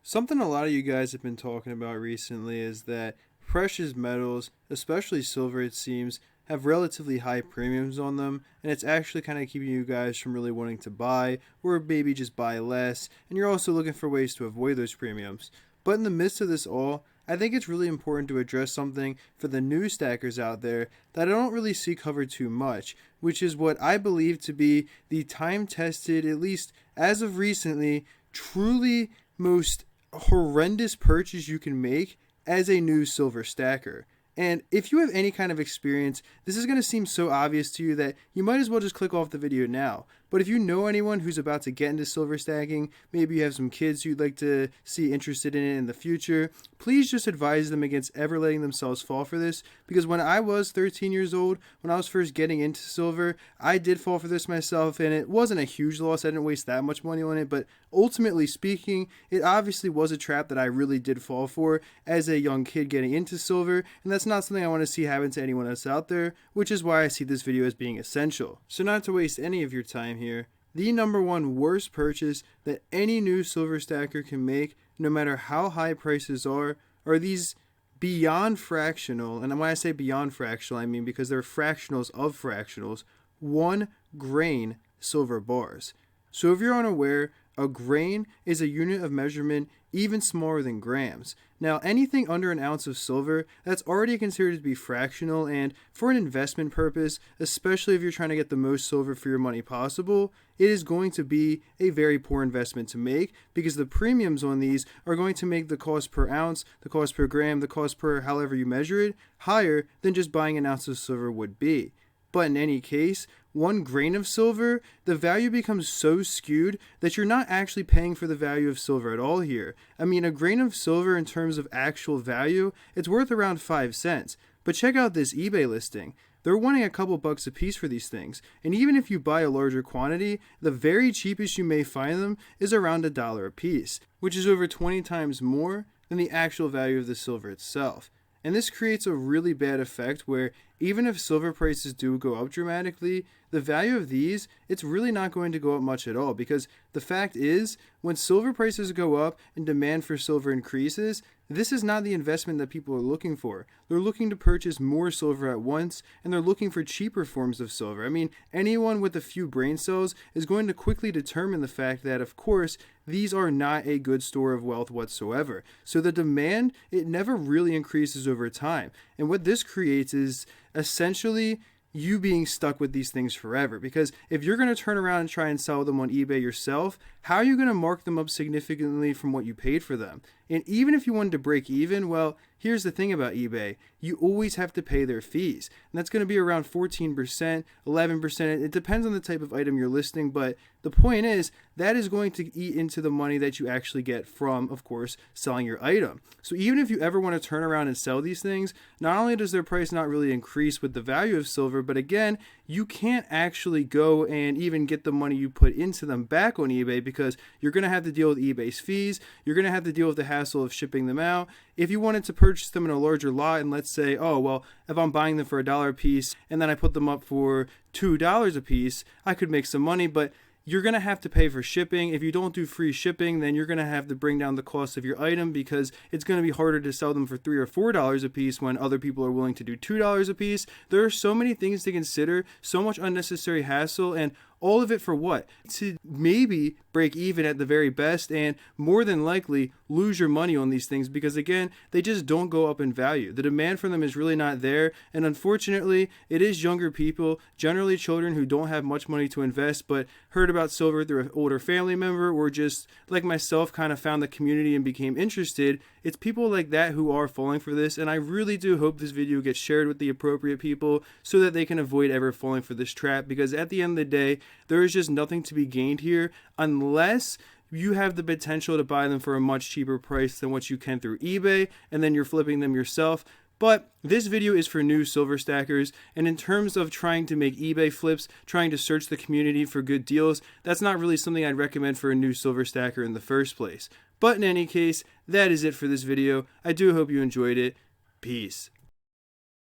Something a lot of you guys have been talking about recently is that precious metals, especially silver, it seems, have relatively high premiums on them, and it's actually kind of keeping you guys from really wanting to buy, or maybe just buy less, and you're also looking for ways to avoid those premiums. But in the midst of this all, I think it's really important to address something for the new stackers out there that I don't really see covered too much, which is what I believe to be the time tested, at least as of recently, truly most horrendous purchase you can make as a new silver stacker. And if you have any kind of experience, this is going to seem so obvious to you that you might as well just click off the video now. But if you know anyone who's about to get into silver stacking, maybe you have some kids you'd like to see interested in it in the future, please just advise them against ever letting themselves fall for this. Because when I was 13 years old, when I was first getting into silver, I did fall for this myself, and it wasn't a huge loss. I didn't waste that much money on it, but ultimately speaking, it obviously was a trap that I really did fall for as a young kid getting into silver, and that's not something I want to see happen to anyone else out there, which is why I see this video as being essential. So not to waste any of your time here, the number one worst purchase that any new silver stacker can make, no matter how high prices are these beyond fractional, and when I say beyond fractional, I mean because they're fractionals of fractionals, 1 grain silver bars. So if you're unaware, a grain is a unit of measurement even smaller than grams. Now, anything under an ounce of silver, that's already considered to be fractional, and for an investment purpose, especially if you're trying to get the most silver for your money possible, it is going to be a very poor investment to make because the premiums on these are going to make the cost per ounce, the cost per gram, the cost per however you measure it, higher than just buying an ounce of silver would be. But in any case, 1 grain of silver, the value becomes so skewed that you're not actually paying for the value of silver at all here. I mean, a grain of silver in terms of actual value, it's worth around 5 cents. But check out this eBay listing. They're wanting a couple bucks a piece for these things. And even if you buy a larger quantity, the very cheapest you may find them is around $1 a piece, which is over 20 times more than the actual value of the silver itself. And this creates a really bad effect where even if silver prices do go up dramatically, the value of these, it's really not going to go up much at all, because the fact is, when silver prices go up and demand for silver increases, this is not the investment that people are looking for. They're looking to purchase more silver at once, and they're looking for cheaper forms of silver. I mean, anyone with a few brain cells is going to quickly determine the fact that, of course, these are not a good store of wealth whatsoever. So the demand, it never really increases over time. And what this creates is essentially you being stuck with these things forever, because if you're going to turn around and try and sell them on eBay yourself, how are you going to mark them up significantly from what you paid for them? And even if you wanted to break even, well, here's the thing about eBay. You always have to pay their fees. And that's going to be around 14%, 11%. It depends on the type of item you're listing, but the point is that is going to eat into the money that you actually get from, of course, selling your item. So even if you ever want to turn around and sell these things, not only does their price not really increase with the value of silver, but again, you can't actually go and even get the money you put into them back on eBay, because you're going to have to deal with eBay's fees. You're going to have to deal with the hassle of shipping them out. If you wanted to purchase them in a larger lot, and let's say, oh, well, if I'm buying them for $1 a piece and then I put them up for $2 a piece, I could make some money, but you're going to have to pay for shipping. If you don't do free shipping, then you're going to have to bring down the cost of your item, because it's going to be harder to sell them for $3 or $4 a piece when other people are willing to do $2 a piece. There are so many things to consider, so much unnecessary hassle, and all of it for what? To maybe break even at the very best, and more than likely lose your money on these things, because again, they just don't go up in value. The demand for them is really not there, and unfortunately, it is younger people, generally children who don't have much money to invest, but heard about silver through an older family member, or just like myself kind of found the community and became interested. It's people like that who are falling for this, and I really do hope this video gets shared with the appropriate people so that they can avoid ever falling for this trap, because at the end of the day, there is just nothing to be gained here unless you have the potential to buy them for a much cheaper price than what you can through eBay, and then you're flipping them yourself. But this video is for new silver stackers, and in terms of trying to make eBay flips, trying to search the community for good deals, that's not really something I'd recommend for a new silver stacker in the first place. But in any case, that is it for this video. I do hope you enjoyed it. Peace.